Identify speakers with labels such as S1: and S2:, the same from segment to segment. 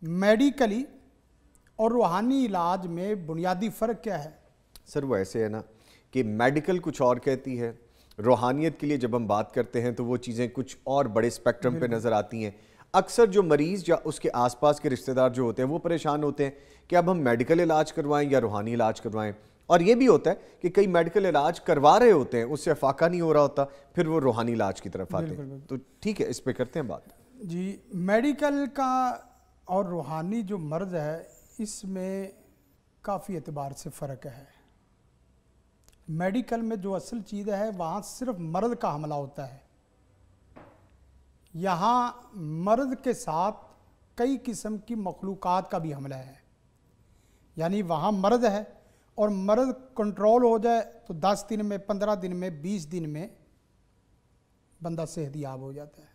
S1: Medically اور روحانی علاج میں بنیادی فرق کیا ہے؟
S2: سر وہ ایسے ہے نا کہ میڈیکل کچھ اور کہتی ہے، روحانیت کے لیے جب ہم بات کرتے ہیں تو وہ چیزیں کچھ اور بڑے سپیکٹرم پہ نظر آتی ہیں۔ اکثر جو مریض یا اس کے آس پاس کے رشتہ دار جو ہوتے ہیں وہ پریشان ہوتے ہیں کہ اب ہم میڈیکل علاج کروائیں یا روحانی علاج کروائیں، اور یہ بھی ہوتا ہے کہ کئی میڈیکل علاج کروا رہے ہوتے ہیں، اس سے افاقہ نہیں ہو رہا ہوتا، پھر وہ روحانی علاج کی طرف آتے ہیں۔ تو ٹھیک ہے، اس پہ کرتے ہیں بات۔
S1: جی، میڈیکل کا اور روحانی جو مرض ہے اس میں کافی اعتبار سے فرق ہے۔ میڈیکل میں جو اصل چیز ہے وہاں صرف مرض کا حملہ ہوتا ہے، یہاں مرض کے ساتھ کئی قسم کی مخلوقات کا بھی حملہ ہے، یعنی وہاں مرض ہے اور مرض کنٹرول ہو جائے تو 10 دن میں، 15 دن میں، 20 دن میں بندہ صحت یاب ہو جاتا ہے،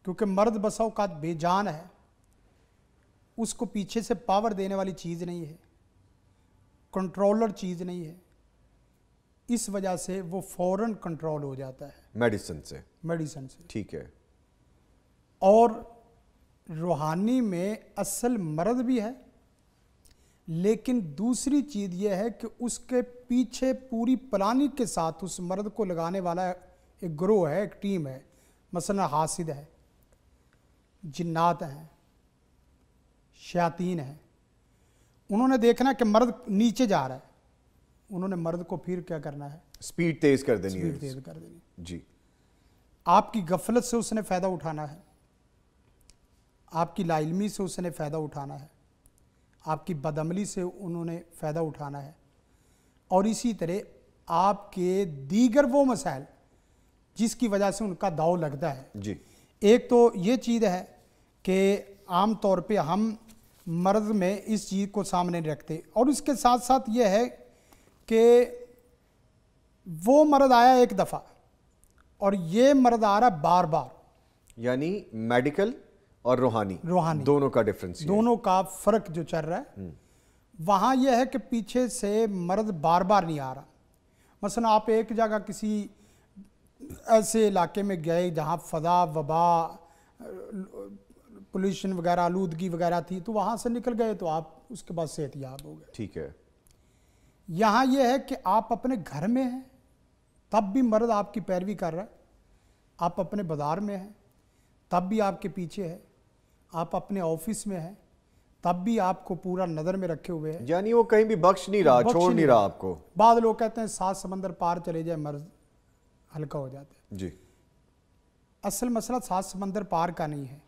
S1: کیونکہ مرض بسا اوقات بے جان ہے، اس کو پیچھے سے پاور دینے والی چیز نہیں ہے، کنٹرولر چیز نہیں ہے، اس وجہ سے وہ فوراً کنٹرول ہو جاتا ہے میڈیسن سے۔
S2: ٹھیک ہے۔
S1: اور روحانی میں اصل مرض بھی ہے، لیکن دوسری چیز یہ ہے کہ اس کے پیچھے پوری پلاننگ کے ساتھ اس مرض کو لگانے والا ایک گروہ ہے، ایک ٹیم ہے، مثلا حاسد ہے، جنات ہیں، شیاطین ہیں، انہوں نے دیکھنا کہ مرض نیچے جا رہا ہے، انہوں نے مرض کو پھر کیا کرنا ہے؟
S2: سپیڈ تیز کر دینی ہے۔
S1: سپیڈ تیز کر دینی۔
S2: جی۔
S1: آپ کی غفلت سے اس نے فائدہ اٹھانا ہے، آپ کی لا علمی سے اس نے فائدہ اٹھانا ہے، آپ کی بدعملی سے انہوں نے فائدہ اٹھانا ہے، اور اسی طرح آپ کے دیگر وہ مسائل جس کی وجہ سے ان کا داؤ لگتا ہے۔
S2: جی۔
S1: ایک تو یہ چیز ہے کہ عام طور پہ ہم مرض میں اس چیز کو سامنے رکھتے، اور اس کے ساتھ ساتھ یہ ہے کہ وہ مرض آیا ایک دفعہ اور یہ مرض آ رہا بار بار،
S2: یعنی میڈیکل اور روحانی دونوں کا ڈیفرنس،
S1: دونوں کا فرق جو چل رہا ہے وہاں یہ ہے کہ پیچھے سے مرض بار بار نہیں آ رہا۔ مثلا آپ ایک جگہ کسی ایسے علاقے میں گئے جہاں فضا، وبا، پولیوشن وغیرہ، آلودگی وغیرہ تھی، تو وہاں سے نکل گئے تو آپ اس کے بعد صحت یاب ہو گئے۔
S2: ٹھیک ہے۔
S1: یہاں یہ ہے کہ آپ اپنے گھر میں ہیں تب بھی مرض آپ کی پیروی کر رہا ہے، آپ اپنے بازار میں ہیں تب بھی آپ کے پیچھے ہے، آپ اپنے آفس میں ہیں تب بھی آپ کو پورا نظر میں رکھے ہوئے ہیں،
S2: یعنی وہ کہیں بھی بخش نہیں رہا، چھوڑ نہیں رہا آپ کو۔
S1: بعض لوگ کہتے ہیں 7 سمندر پار چلے جائے مرض ہلکا ہو جاتا ہے۔
S2: جی۔
S1: اصل مسئلہ 7 سمندر پار کا نہیں ہے،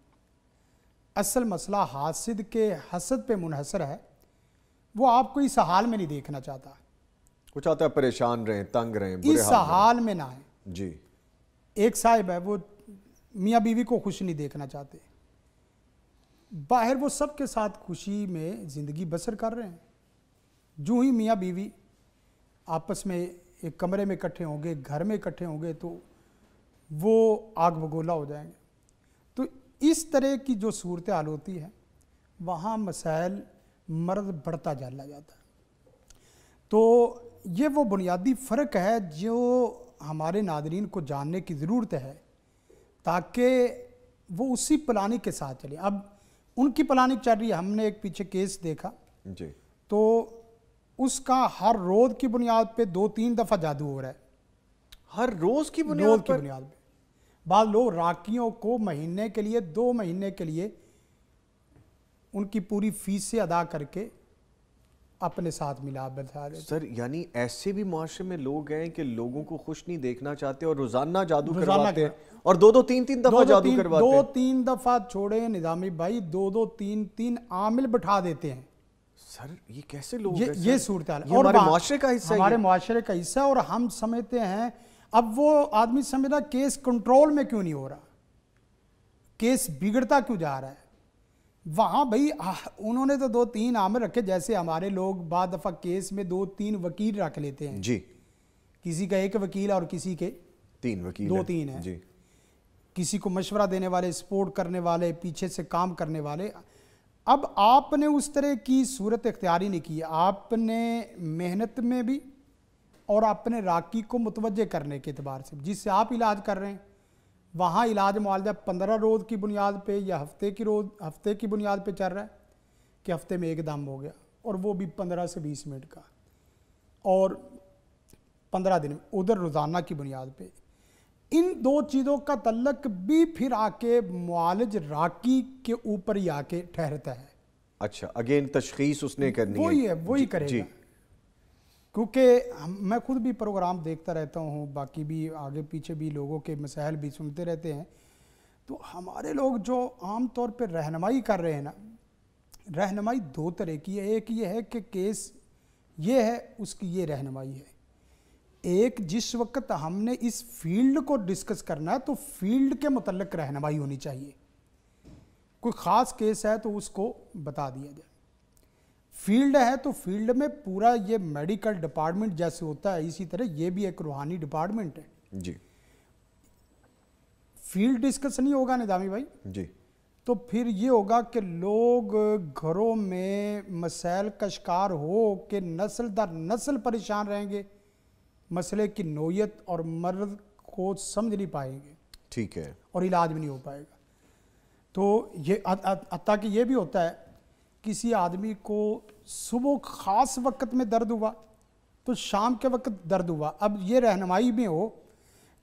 S1: اصل مسئلہ حاسد کے حسد پہ منحصر ہے، وہ آپ کو اس حال میں نہیں دیکھنا چاہتا،
S2: وہ چاہتا ہے پریشان رہیں، تنگ رہیں، برے
S1: اس حال میں نہ آئے۔
S2: جی۔
S1: ایک صاحب ہے، وہ میاں بیوی کو خوش نہیں دیکھنا چاہتے، باہر وہ سب کے ساتھ خوشی میں زندگی بسر کر رہے ہیں، جو ہی میاں بیوی آپس میں ایک کمرے میں اکٹھے ہوں گے، گھر میں اکٹھے ہوں گے تو وہ آگ بگولا ہو جائیں گے۔ تو اس طرح کی جو صورتحال ہوتی ہے وہاں مسائل مرض بڑھتا چلا جاتا ہے۔ تو یہ وہ بنیادی فرق ہے جو ہمارے ناظرین کو جاننے کی ضرورت ہے تاکہ وہ اسی پلاننگ کے ساتھ چلیں۔ اب ان کی پلاننگ چل رہی ہے، ہم نے ایک پیچھے کیس دیکھا،
S2: جی،
S1: تو اس کا ہر روز کی بنیاد پہ 2-3 دفعہ جادو ہو رہا ہے،
S2: ہر روز کی بنیاد پر۔
S1: بعض لوگ راکیوں کو مہینے کے لیے 2 مہینے کے لیے ان کی پوری فیس سے ادا کر کے اپنے ساتھ ملا بتا دیتے۔
S2: سر یعنی ایسے بھی معاشرے میں لوگ ہیں کہ لوگوں کو خوش نہیں دیکھنا چاہتے اور روزانہ جادو کرواتے ہیں، اور 2-3 دفعہ جادو کرواتے ہیں۔
S1: 2-3 دفعہ چھوڑے نظامی بھائی، 2-3 عامل بٹھا دیتے ہیں۔
S2: سر یہ کیسے لوگ ہیں؟
S1: یہ صورتحال
S2: یہ ہمارے معاشرے کا حصہ ہے،
S1: ہمارے معاشرے کا حصہ ہے، اور ہم سمجھتے ہیں اب وہ آدمی سمجھتا کیس کنٹرول میں کیوں نہیں ہو رہا، کیس بگڑتا کیوں جا رہا ہے۔ وہاں بھائی انہوں نے تو 2-3 عامل رکھے، جیسے ہمارے لوگ بعض دفعہ کیس میں 2-3 وکیل رکھ لیتے ہیں،
S2: جی،
S1: کسی کا 1 وکیل اور کسی کے
S2: 3 وکیل،
S1: 2-3 ہیں،
S2: جی،
S1: کسی کو مشورہ دینے والے، سپورٹ کرنے والے، پیچھے سے کام کرنے والے۔ اب آپ نے اس طرح کی صورت اختیاری نہیں کی، آپ نے محنت میں بھی اور اپنے راکی کو متوجہ کرنے کے اعتبار سے جس سے آپ علاج کر رہے ہیں وہاں علاج معالجہ 15 روز کی بنیاد پہ یا ہفتے کی بنیاد پہ چل رہا ہے کہ ہفتے میں ایک دم ہو گیا، اور وہ بھی 15 سے 20 منٹ کا، اور 15 دن میں ادھر روزانہ کی بنیاد پہ۔ ان دو چیزوں کا تعلق بھی پھر آ کے معالج راکی کے اوپر ہی آ کے ٹھہرتا ہے۔
S2: اچھا، اگین تشخیص اس نے کرنی ہے،
S1: وہی کرے گا، کیونکہ میں خود بھی پروگرام دیکھتا رہتا ہوں، باقی بھی آگے پیچھے بھی لوگوں کے مسائل بھی سنتے رہتے ہیں، تو ہمارے لوگ جو عام طور پہ رہنمائی کر رہے ہیں نا، رہنمائی دو طرح کی ہے۔ ایک یہ ہے کہ کیس یہ ہے، اس کی یہ رہنمائی ہے۔ ایک جس وقت ہم نے اس فیلڈ کو ڈسکس کرنا ہے تو فیلڈ کے متعلق رہنمائی ہونی چاہیے۔ کوئی خاص کیس ہے تو اس کو بتا دیا جائے۔ فیلڈ ہے تو فیلڈ میں پورا یہ میڈیکل ڈپارٹمنٹ جیسے ہوتا ہے، اسی طرح یہ بھی ایک روحانی ڈپارٹمنٹ ہے۔
S2: جی،
S1: فیلڈ ڈسکس نہیں ہوگا نظامی بھائی،
S2: جی،
S1: تو پھر یہ ہوگا کہ لوگ گھروں میں مسائل کا شکار ہو کہ نسل در نسل پریشان رہیں گے، مسئلے کی نوعیت اور مرض کو سمجھ نہیں پائیں گے،
S2: ٹھیک ہے،
S1: اور علاج بھی نہیں ہو پائے گا۔ تو یہ حتیٰ کہ یہ بھی ہوتا ہے، کسی آدمی کو صبح خاص وقت میں درد ہوا تو شام کے وقت درد ہوا، اب یہ رہنمائی میں ہو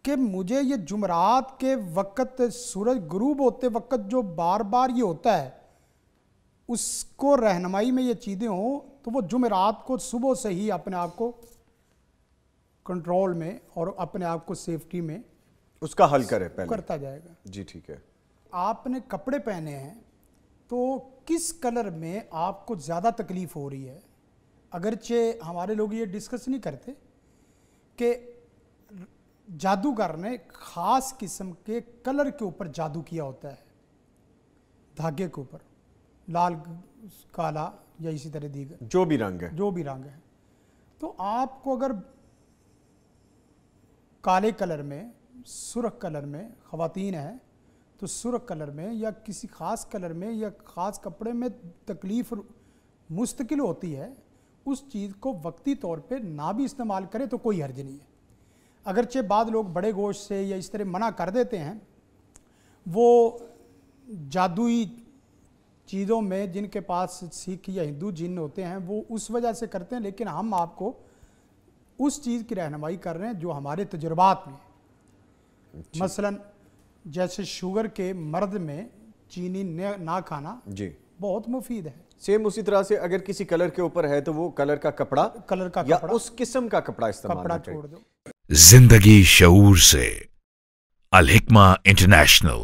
S1: کہ مجھے یہ جمعرات کے وقت سورج غروب ہوتے وقت جو بار بار یہ ہوتا ہے، اس کو رہنمائی میں یہ چیزیں ہوں تو وہ جمعرات کو صبح سے ہی اپنے آپ کو کنٹرول میں اور اپنے آپ کو سیفٹی میں
S2: اس کا حل کرے پہلے،
S1: کرتا جائے گا۔
S2: جی ٹھیک ہے۔
S1: آپ نے کپڑے پہنے ہیں تو کس کلر میں آپ کو زیادہ تکلیف ہو رہی ہے؟ اگرچہ ہمارے لوگ یہ ڈسکس نہیں کرتے کہ جادوگر نے خاص قسم کے کلر کے اوپر جادو کیا ہوتا ہے، دھاگے کے اوپر، لال، کالا یا اسی طرح دیگر
S2: جو بھی رنگ ہے،
S1: تو آپ کو اگر کالے کلر میں، سرخ کلر میں خواتین ہیں تو سرخ کلر میں یا کسی خاص کلر میں یا خاص کپڑے میں تکلیف مستقل ہوتی ہے، اس چیز کو وقتی طور پہ نہ بھی استعمال کرے تو کوئی حرج نہیں ہے۔ اگرچہ بعض لوگ بڑے گوشت سے یا اس طرح منع کر دیتے ہیں، وہ جادوئی چیزوں میں جن کے پاس سکھ یا ہندو جن ہوتے ہیں وہ اس وجہ سے کرتے ہیں، لیکن ہم آپ کو اس چیز کی رہنمائی کر رہے ہیں جو ہمارے تجربات میں، مثلا جیسے شوگر کے مرض میں چینی نہ کھانا
S2: جی
S1: بہت مفید ہے۔
S2: سیم اسی طرح سے اگر کسی کلر کے اوپر ہے تو وہ کلر کا کپڑا یا اس قسم کا کپڑا استعمال
S1: چھوڑ دو۔
S3: زندگی شعور سے، الحکمہ انٹرنیشنل۔